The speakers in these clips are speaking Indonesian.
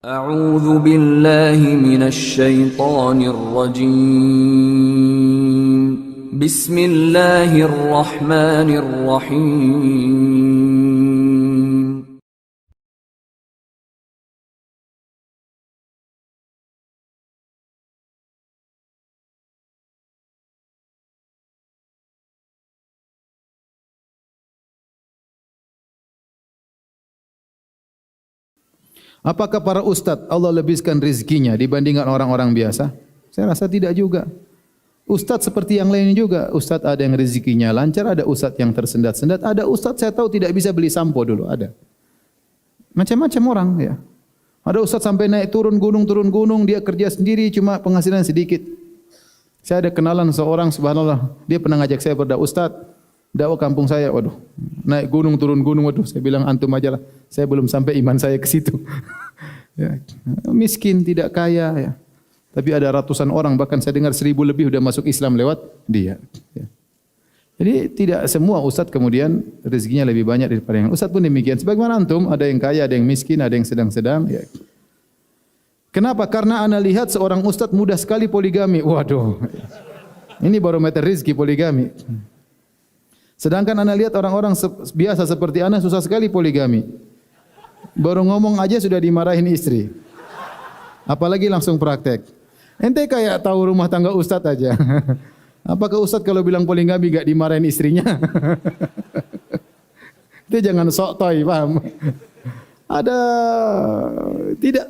أعوذ بالله من الشيطان الرجيم بسم الله الرحمن الرحيم Apakah para ustadz Allah lebihkan rezekinya dibandingkan orang-orang biasa? Saya rasa tidak juga. Ustadz seperti yang lain juga. Ustadz ada yang rezekinya lancar, ada ustadz yang tersendat-sendat, ada ustadz saya tahu tidak bisa beli sampo dulu, ada. Macam-macam orang ya. Ada ustadz sampai naik turun gunung, dia kerja sendiri cuma penghasilan sedikit. Saya ada kenalan seorang, subhanallah, dia pernah ngajak saya berdakwah, ustadz, dakwah kampung saya, waduh, naik gunung turun gunung, waduh, saya bilang antum aja lah, saya belum sampai iman saya ke situ. Ya, miskin, tidak kaya, ya. Tapi ada ratusan orang, bahkan saya dengar 1000 lebih sudah masuk Islam lewat dia. Ya. Jadi tidak semua ustadz kemudian rezekinya lebih banyak daripada yang ustadz pun demikian. Sebagaimana antum, ada yang kaya, ada yang miskin, ada yang sedang-sedang. Ya. Kenapa? Karena ana lihat seorang ustadz mudah sekali poligami. Waduh, ini barometer rezeki poligami. Sedangkan anda lihat orang-orang biasa seperti anda susah sekali poligami. Baru ngomong aja sudah dimarahin istri. Apalagi langsung praktek. Ente kayak tahu rumah tangga ustadz aja. Apakah ustadz kalau bilang poligami gak dimarahin istrinya? Itu jangan sok toy, paham? Ada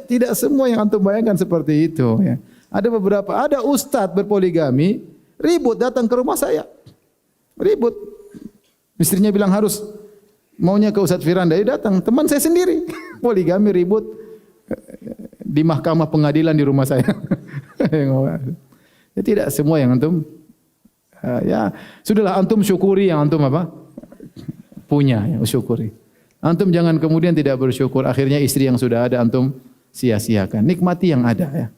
tidak semua yang antum bayangkan seperti itu. Ya. Ada beberapa, ada ustadz berpoligami ribut datang ke rumah saya, ribut. Istrinya bilang harus maunya ke Ustadz Firanda, dia datang. Teman saya sendiri poligami ribut di mahkamah pengadilan di rumah saya. Ya, tidak semua yang antum ya sudahlah antum syukuri yang antum apa punya, ya, syukuri. Antum jangan kemudian tidak bersyukur akhirnya istri yang sudah ada antum sia-siakan. Nikmati yang ada ya.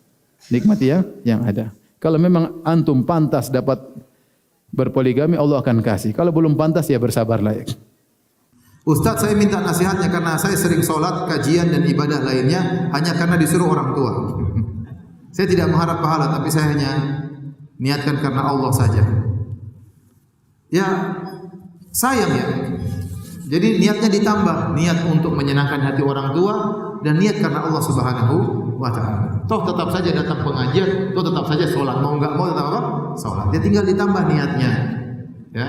Nikmati yang ada. Kalau memang antum pantas dapat berpoligami, Allah akan kasih. Kalau belum pantas ya bersabarlah. Ustaz, saya minta nasihatnya karena saya sering sholat, kajian dan ibadah lainnya hanya karena disuruh orang tua. Saya tidak mengharap pahala, tapi saya hanya niatkan karena Allah saja. Ya, sayang ya. Jadi niatnya ditambah, niat untuk menyenangkan hati orang tua dan niat karena Allah Subhanahu wa taala. Toh tetap saja datang pengajian, toh tetap saja sholat, mau enggak mau tetap apa? Sholat. Dia tinggal ditambah niatnya. Ya,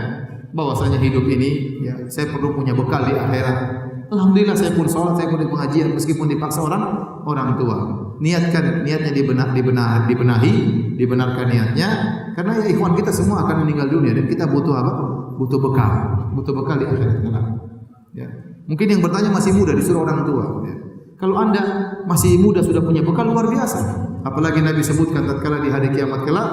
bahwasanya hidup ini ya saya perlu punya bekal di akhirat. Alhamdulillah saya pun sholat, saya pun di pengajian meskipun dipaksa orang tua. Niatnya dibenarkan niatnya karena ya ikhwan kita semua akan meninggal dunia dan kita butuh apa? Butuh bekal di akhirat kelak. Ya. Mungkin yang bertanya masih muda disuruh orang tua. Ya. Kalau anda masih muda sudah punya bekal luar biasa. Apalagi Nabi sebutkan tatkala di hari kiamat kelak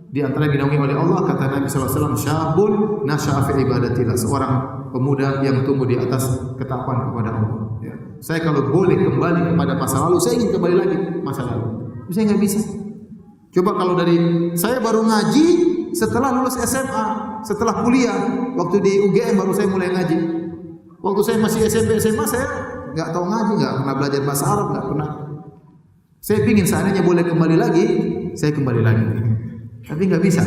di antara dinaungi oleh Allah, kata Nabi SAW, syabun nasya'a fi ibadatillah, seorang pemuda yang tumbuh di atas ketakwaan kepada Allah. Ya. Saya kalau boleh kembali kepada masa lalu, saya ingin kembali lagi masa lalu. Saya nggak bisa. Coba kalau dari saya baru ngaji setelah lulus SMA, setelah kuliah, waktu di UGM baru saya mulai ngaji. Waktu saya masih SMP SMA saya nggak tahu ngaji, nggak pernah belajar bahasa Arab, nggak pernah. Saya pingin seandainya boleh kembali lagi, saya kembali lagi. Tapi nggak bisa.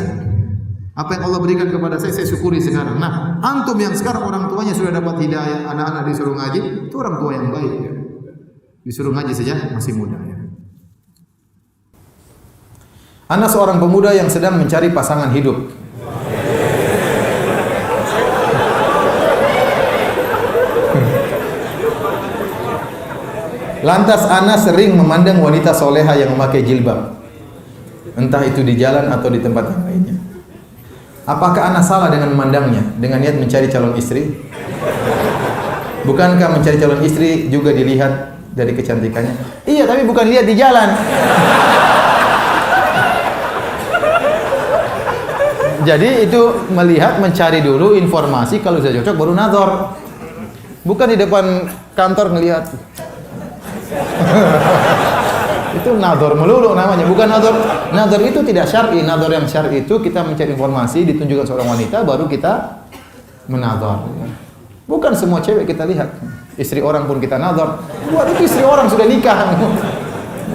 Apa yang Allah berikan kepada saya syukuri sekarang. Nah, antum yang sekarang orang tuanya sudah dapat hidayah, anak-anak disuruh ngaji, itu orang tua yang baik. Ya. Disuruh ngaji saja masih muda. Ya. Ana seorang pemuda yang sedang mencari pasangan hidup. Lantas ana sering memandang wanita soleha yang memakai jilbab, entah itu di jalan atau di tempat yang lainnya. Apakah ana salah dengan memandangnya dengan niat mencari calon istri? Bukankah mencari calon istri juga dilihat dari kecantikannya? Iya, tapi bukan lihat di jalan. Jadi itu melihat, mencari dulu informasi, kalau sudah cocok baru nazar. Bukan di depan kantor ngelihat. Itu nador melulu namanya, bukan nador. Nador itu tidak syar'i. Nador yang syar'i itu kita mencari informasi, ditunjukkan seorang wanita baru kita menador. Bukan semua cewek kita lihat. Istri orang pun kita nazar. Buat itu istri orang sudah nikah.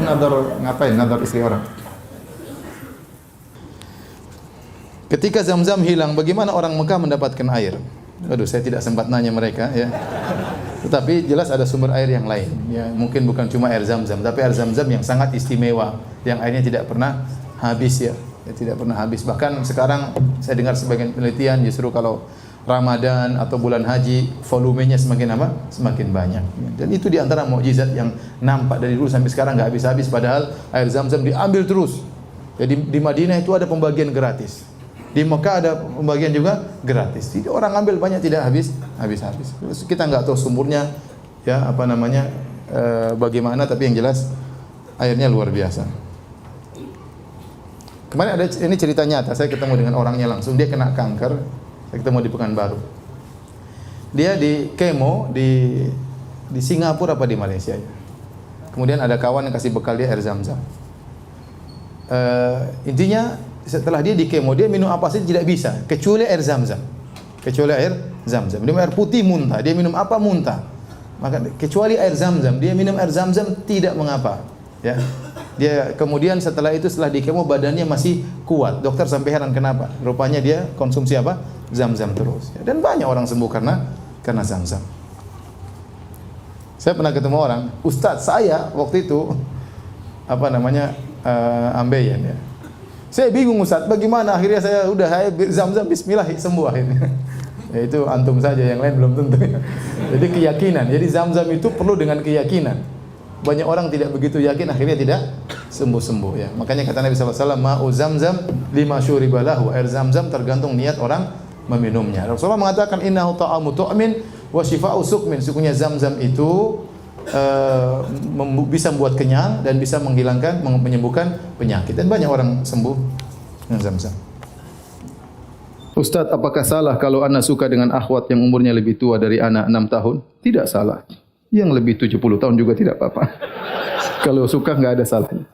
Nazar ngapain? Nazar istri orang. Ketika Zam-Zam hilang, bagaimana orang Mekah mendapatkan air? Aduh, saya tidak sempat nanya mereka ya. Tetapi jelas ada sumber air yang lain. Ya, mungkin bukan cuma air Zam-Zam, tapi air Zam-Zam yang sangat istimewa, yang airnya tidak pernah habis ya. Tidak pernah habis. Bahkan sekarang saya dengar sebagian penelitian justru kalau Ramadan atau bulan haji volumenya semakin apa? Semakin banyak. Dan itu di antara mukjizat yang nampak dari dulu sampai sekarang enggak habis-habis, padahal air Zam-Zam diambil terus. Jadi di Madinah itu ada pembagian gratis. Di Mekah ada pembagian juga gratis. Jadi orang ambil banyak tidak habis-habis. Kita enggak tahu sumbernya ya apa namanya bagaimana, tapi yang jelas airnya luar biasa. Kemarin ada ini cerita nyata, saya ketemu dengan orangnya langsung, dia kena kanker. Saya ketemu di Pekanbaru. Dia di kemo di Singapura apa di Malaysia ya. Kemudian ada kawan yang kasih bekal dia air Zam-Zam. Intinya setelah dia di kemo, dia minum apa saja tidak bisa kecuali air Zam-Zam. Kecuali air Zam-Zam. Dia minum air putih muntah, dia minum apa muntah. Maka kecuali air Zam-Zam, dia minum air Zam-Zam tidak mengapa, ya. Dia kemudian setelah itu setelah di kemo badannya masih kuat. Dokter sampai heran kenapa? Rupanya dia konsumsi apa? Zam-Zam terus. Dan banyak orang sembuh karena Zam-Zam. Saya pernah ketemu orang, Ustadz saya waktu itu apa namanya ambeien ya. Saya bingung Ustadz, bagaimana akhirnya saya Zam-Zam bismillah sembuh akhirnya. Ya itu antum saja, yang lain belum tentu. Jadi keyakinan. Jadi Zam-Zam itu perlu dengan keyakinan. Banyak orang tidak begitu yakin akhirnya tidak sembuh-sembuh ya. Makanya kata Nabi sallallahu alaihi wasallam, "Ma'u Zamzam lima syuriba lahu." Air Zam-Zam tergantung niat orang meminumnya. Rasulullah mengatakan innahu ta'amu tu'min wa shifa'u suqmin. Sesungguhnya Zam-Zam itu bisa membuat kenyang dan bisa menyembuhkan penyakit, dan banyak orang sembuh dengan Zam-Zam. Ustaz, apakah salah kalau anak suka dengan akhwat yang umurnya lebih tua dari anak 6 tahun? Tidak salah. Yang lebih 70 tahun juga tidak apa-apa. Kalau suka enggak ada salahnya.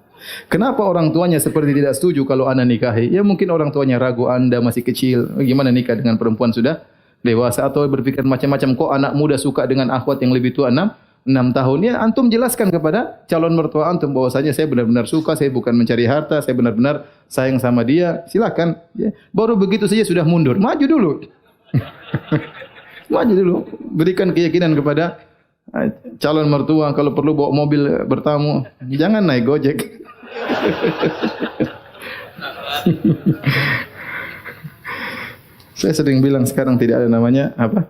Kenapa orang tuanya seperti tidak setuju kalau anak nikahi? Ya mungkin orang tuanya ragu Anda masih kecil. Gimana nikah dengan perempuan sudah dewasa, atau berpikir macam-macam, kok anak muda suka dengan akhwat yang lebih tua 6 tahun. Ya antum jelaskan kepada calon mertua antum bahwasanya saya benar-benar suka, saya bukan mencari harta, saya benar-benar sayang sama dia. Silakan. Ya. Baru begitu saja sudah mundur. Maju dulu. Maju dulu. Berikan keyakinan kepada calon mertua, kalau perlu bawa mobil bertamu, jangan naik Gojek. Saya sering bilang sekarang tidak ada namanya apa?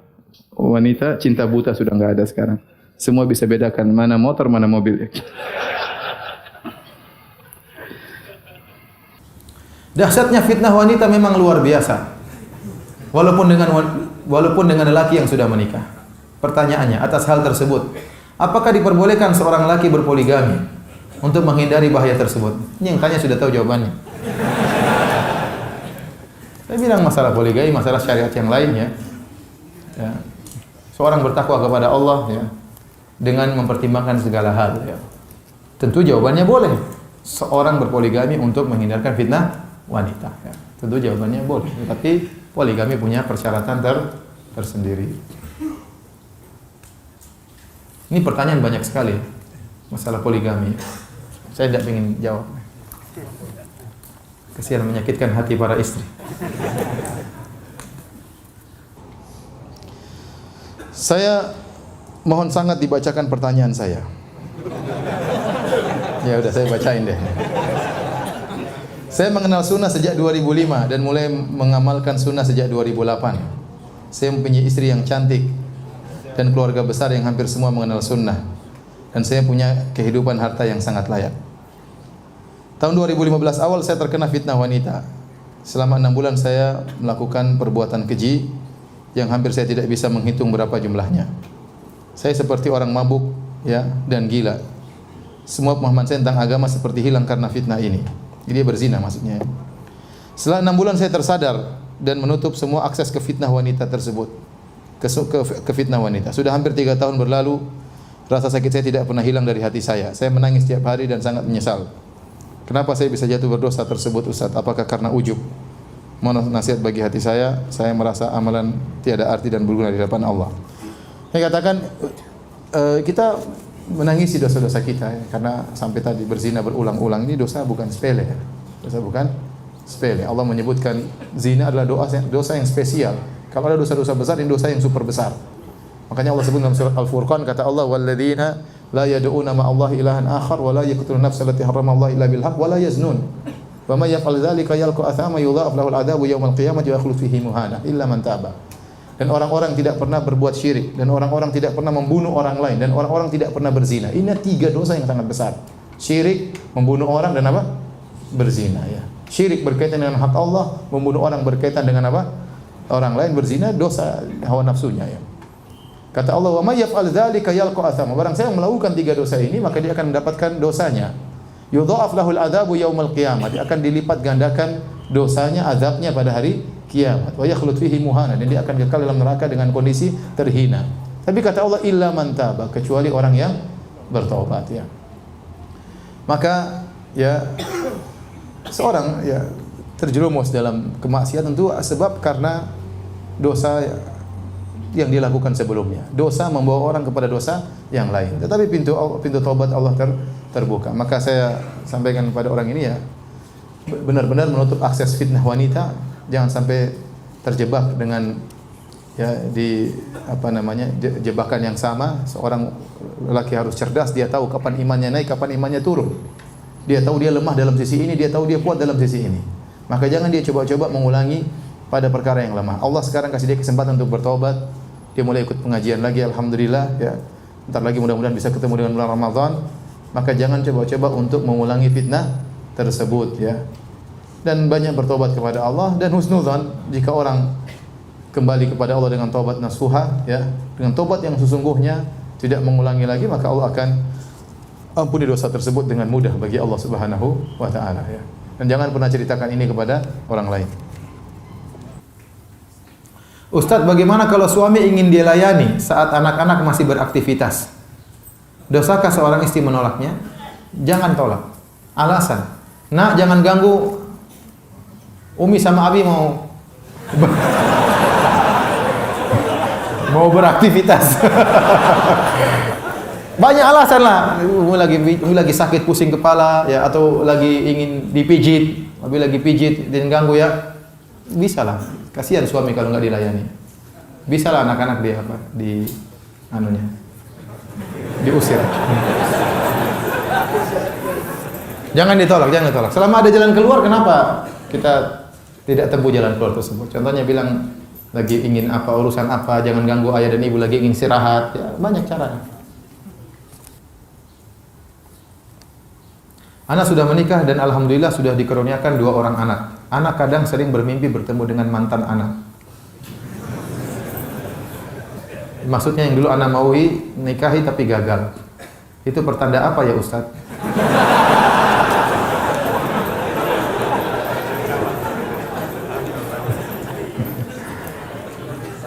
Wanita cinta buta, sudah enggak ada sekarang. Semua bisa bedakan mana motor, mana mobil. Dahsyatnya fitnah wanita memang luar biasa. Walaupun dengan lelaki yang sudah menikah. Pertanyaannya atas hal tersebut, apakah diperbolehkan seorang laki berpoligami untuk menghindari bahaya tersebut? Ini yang tanya sudah tahu jawabannya. Saya bilang masalah poligami, masalah syariat yang lainnya. Ya. Seorang bertakwa kepada Allah ya, dengan mempertimbangkan segala hal. Ya. Tentu jawabannya boleh. Seorang berpoligami untuk menghindarkan fitnah wanita. Ya. Tentu jawabannya boleh. Tapi poligami punya persyaratan tersendiri. Ini pertanyaan banyak sekali masalah poligami. Saya tidak ingin jawab. Kasihan menyakitkan hati para istri. Saya mohon sangat dibacakan pertanyaan saya. Ya udah saya bacain deh. Saya mengenal sunnah sejak 2005 dan mulai mengamalkan sunnah sejak 2008. Saya mempunyai istri yang cantik dan keluarga besar yang hampir semua mengenal sunnah, dan saya punya kehidupan harta yang sangat layak. Tahun 2015 awal saya terkena fitnah wanita. Selama 6 bulan saya melakukan perbuatan keji yang hampir saya tidak bisa menghitung berapa jumlahnya. Saya seperti orang mabuk ya dan gila. Semua pemahaman saya tentang agama seperti hilang karena fitnah ini. Jadi dia berzina maksudnya. Setelah 6 bulan saya tersadar dan menutup semua akses ke fitnah wanita tersebut. Ke fitnah wanita. Sudah hampir 3 tahun berlalu, rasa sakit saya tidak pernah hilang dari hati saya. Saya menangis setiap hari dan sangat menyesal. Kenapa saya bisa jatuh berdosa tersebut, Ustaz? Apakah karena ujub? Mohon nasihat bagi hati saya merasa amalan tiada arti dan berguna di hadapan Allah. Saya katakan, kita menangisi dosa-dosa kita ya, karena sampai tadi berzina berulang-ulang ini dosa bukan sepele ya. Dosa bukan sepele. Allah menyebutkan zina adalah dosa yang spesial. Kalau ada dosa-dosa besar, ini dosa yang super besar. Makanya Allah sebut dalam surat Al-Furqan, kata Allah, walladzina la yad'una ma'allahi ilahan akhar wa la yaqtuluna nafsa allati harramallahu illa bil haqq wa la yaznun. Wa may yaf'al dzalika yalqa athama yudha'af lahu al-'adzabu yaumal qiyamati wa yakhlud fihi muhana illa man taba. Dan orang-orang tidak pernah berbuat syirik, dan orang-orang tidak pernah membunuh orang lain, dan orang-orang tidak pernah berzina. Ini 3 dosa yang sangat besar. Syirik, membunuh orang, dan apa? Berzina ya. Syirik berkaitan dengan hak Allah, membunuh orang berkaitan dengan apa? Orang lain, berzina dosa hawa nafsunya ya. Kata Allah, wa may yaf'al dzalika yalqa athama. Barang siapa melakukan 3 dosa ini, maka dia akan mendapatkan dosanya. Yudha'af lahul adzabu yaumal qiyamah. Dia akan dilipat gandakan dosanya, azabnya pada hari kiamat. Wa yakhlud fihi muhana, dan dia akan kekal dalam neraka dengan kondisi terhina. Tapi kata Allah, illa man taba, kecuali orang yang bertaubat ya. Maka ya seorang ya terjerumus dalam kemaksiatan itu sebab karena dosa yang dilakukan sebelumnya. Dosa membawa orang kepada dosa yang lain. Tetapi pintu taubat Allah terbuka. Maka saya sampaikan kepada orang ini ya, benar-benar menutup akses fitnah wanita. Jangan sampai terjebak dengan ya di jebakan yang sama. Seorang lelaki harus cerdas, dia tahu kapan imannya naik, kapan imannya turun. Dia tahu dia lemah dalam sisi ini, dia tahu dia kuat dalam sisi ini. Maka jangan dia coba-coba mengulangi pada perkara yang lemah. Allah sekarang kasih dia kesempatan untuk bertobat. Dia mulai ikut pengajian lagi, alhamdulillah ya. Entar lagi mudah-mudahan bisa ketemu dengan bulan Ramadan. Maka jangan coba-coba untuk mengulangi fitnah tersebut ya. Dan banyak bertobat kepada Allah, dan husnudzan jika orang kembali kepada Allah dengan taubat nasuha ya, dengan taubat yang sesungguhnya, tidak mengulangi lagi, maka Allah akan ampuni dosa tersebut dengan mudah bagi Allah Subhanahu wa taala ya. Dan jangan pernah ceritakan ini kepada orang lain. Ustaz, bagaimana kalau suami ingin dia layani saat anak-anak masih beraktivitas? Dosakah seorang istri menolaknya? Jangan tolak. Alasan, nak jangan ganggu, Umi sama Abi mau beraktivitas. Banyak alasan lah. Umi lagi sakit pusing kepala ya, atau lagi ingin dipijit, Abi lagi pijit dan ganggu ya. Bisa lah. Kasihan suami kalau nggak dilayani. Bisa lah anak-anak dia diusir. Jangan ditolak. Selama ada jalan keluar, kenapa kita tidak tempuh jalan keluar tersebut? Contohnya bilang lagi ingin apa, urusan apa, jangan ganggu ayah dan ibu, lagi ingin istirahat, ya banyak cara. Anak sudah menikah dan alhamdulillah sudah dikaruniakan 2 orang anak. Anak kadang sering bermimpi bertemu dengan mantan anak. Maksudnya yang dulu anak maui nikahi tapi gagal. Itu pertanda apa ya Ustaz?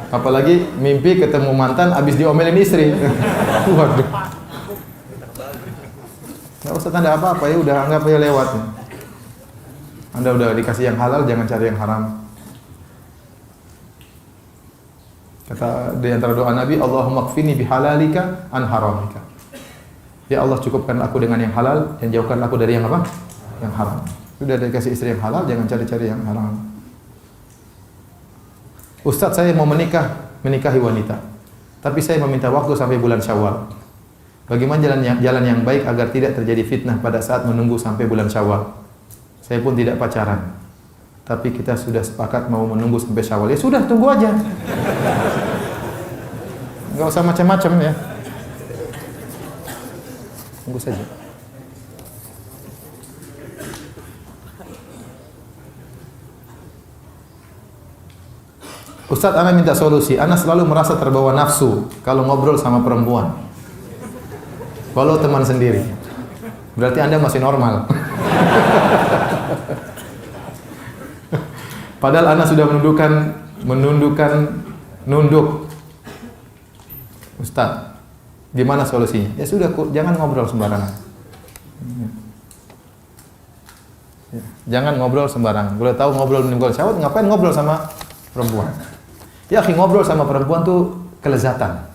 Apalagi mimpi ketemu mantan habis diomelin istri. Waduh. Enggak usah tanda apa-apa ya, udah anggap aja lewat. Anda udah dikasih yang halal, jangan cari yang haram. Kata di antara doa Nabi, Allahumma kfini bihalalika an haramika. Ya Allah, cukupkan aku dengan yang halal dan jauhkan aku dari yang apa? Yang haram. Sudah dikasih istri yang halal, jangan cari-cari yang haram. Ustaz, saya mau menikahi wanita, tapi saya meminta waktu sampai bulan Syawal. Bagaimana jalan yang baik agar tidak terjadi fitnah pada saat menunggu sampai bulan Syawal? Saya pun tidak pacaran, tapi kita sudah sepakat mau menunggu sampai Syawal. Ya sudah, tunggu aja. Enggak usah macam-macam ya. Tunggu saja. Ustaz, ana minta solusi. Ana selalu merasa terbawa nafsu kalau ngobrol sama perempuan. Walau teman sendiri. Berarti Anda masih normal. Padahal Anda sudah nunduk. Ustaz, gimana solusinya? Ya sudah, jangan ngobrol sembarangan. Ya, jangan ngobrol sembarangan. Boleh tahu ngobrol menimbulkan syahwat, ngapain ngobrol sama perempuan? Ya, ngobrol sama perempuan tuh kelezatan.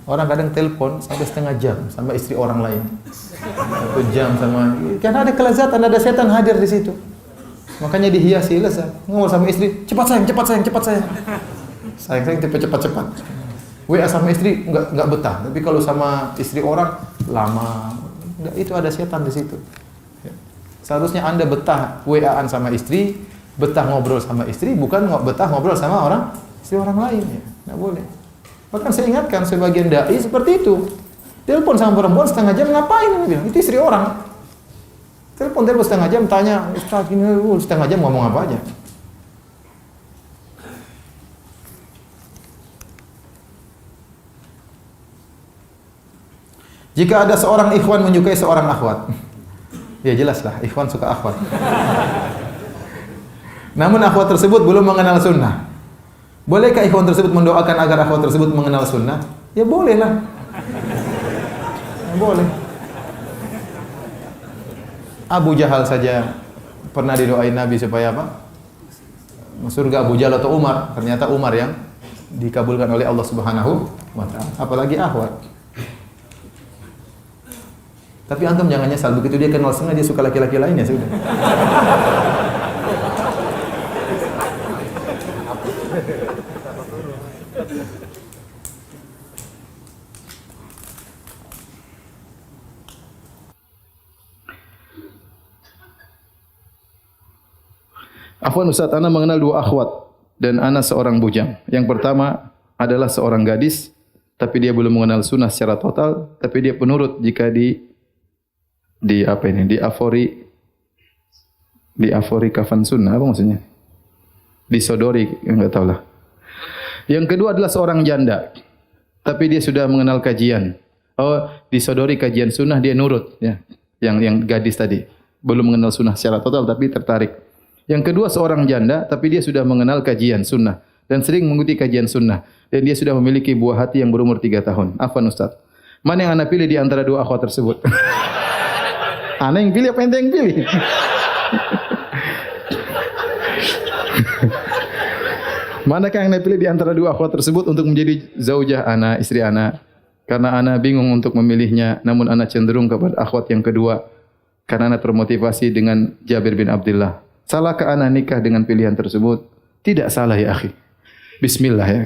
Orang kadang telepon sampai setengah jam sama istri orang lain. 1 jam sama, karena ada kelezatan, ada setan hadir di situ. Makanya dihiasi lah, ngomong sama istri, cepat sayang, cepat sayang, cepat sayang. Sayang cepat. WA sama istri enggak betah, tapi kalau sama istri orang lama. Itu ada setan di situ. Seharusnya Anda betah WA-an sama istri, betah ngobrol sama istri, bukan betah ngobrol sama istri orang lain. Ya, enggak boleh. Bahkan saya ingatkan sebagian dai seperti itu. Telepon sama perempuan setengah jam ngapain? Dia bilang, itu istri orang. Telepon setengah jam, tanya, Ustaz ini setengah jam ngomong apa aja. Jika ada seorang ikhwan menyukai seorang akhwat, ya jelaslah, ikhwan suka akhwat. Namun akhwat tersebut belum mengenal sunnah. Bolehkah ikhwan tersebut mendoakan agar akhwat tersebut mengenal sunnah? Ya bolehlah. Ya, boleh. Abu Jahal saja pernah didoain Nabi supaya apa? Surga Abu Jahal atau Umar. Ternyata Umar yang dikabulkan oleh Allah Subhanahu wa taala. Apalagi akhwat. Tapi antum jangan nyesal, begitu dia kenal sunnah dia suka laki-laki lain ya sudah. Afwan Ustaz, ana mengenal 2 akhwat dan ana seorang bujang. Yang pertama adalah seorang gadis, tapi dia belum mengenal sunnah secara total, tapi dia penurut jika diafori kafan sunnah, apa maksudnya? Disodori, enggak tahu lah. Yang kedua adalah seorang janda, tapi dia sudah mengenal kajian. Oh, disodori kajian sunnah dia nurut, ya. Yang gadis tadi belum mengenal sunnah secara total tapi tertarik. Yang kedua seorang janda, tapi dia sudah mengenal kajian sunnah dan sering mengikuti kajian sunnah dan dia sudah memiliki buah hati yang berumur 3 tahun. Afwan Ustaz, mana yang anda pilih di antara 2 akhwat tersebut? Ana yang pilih apa ente yang pilih? Manakah yang anda pilih di antara 2 akhwat tersebut untuk menjadi zaujah ana, istri ana? Karena ana bingung untuk memilihnya, namun ana cenderung kepada akhwat yang kedua karena ana termotivasi dengan Jabir bin Abdullah. Salahkah ana nikah dengan pilihan tersebut? Tidak salah ya akhi. Bismillah ya.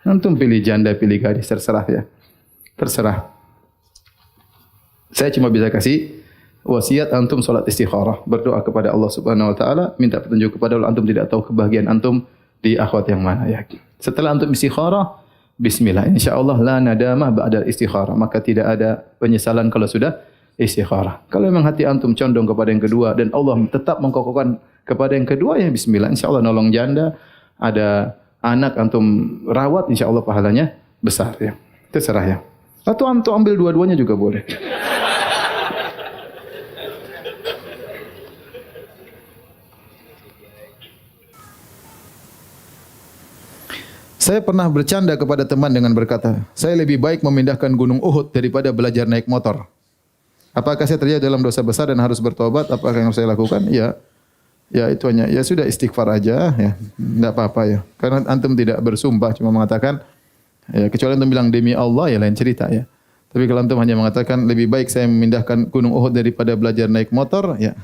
Antum pilih janda, pilih gadis, terserah ya. Terserah. Saya cuma bisa kasih wasiat antum salat istikharah, berdoa kepada Allah Subhanahu wa taala, minta petunjuk kepada Allah. Antum tidak tahu kebahagiaan antum di akhwat yang mana ya. Setelah antum istikharah, bismillah, insyaallah la nadamah ba'da istikharah, maka tidak ada penyesalan kalau sudah istikharah. Kalau memang hati antum condong kepada yang kedua dan Allah tetap mengkokohkan kepada yang kedua, ya bismillah, insyaallah nolong janda, ada anak antum rawat, insyaallah pahalanya besar ya. Terserah ya. Atau antum ambil dua-duanya juga boleh. Saya pernah bercanda kepada teman dengan berkata, saya lebih baik memindahkan gunung Uhud daripada belajar naik motor. Apakah saya terjadi dalam dosa besar dan harus bertobat? Apakah yang harus saya lakukan? Ya, ya itu hanya, ya sudah istighfar aja, ya, tidak apa-apa ya. Karena antum tidak bersumpah, cuma mengatakan, ya kecuali antum bilang demi Allah, ya lain cerita ya. Tapi kalau antum hanya mengatakan lebih baik saya memindahkan gunung Uhud daripada belajar naik motor, ya.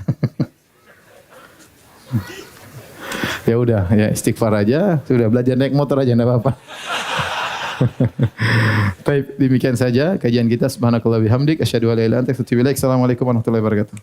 Ya udah, ya istighfar aja, sudah belajar naik motor aja, tidak apa-apa. Baik, demikian saja kajian kita. Subhanakallah bihamdik, asyhadu an la ilaha illa anta astaghfiruka wa atubu ilaik. Assalamualaikum warahmatullahi wabarakatuh.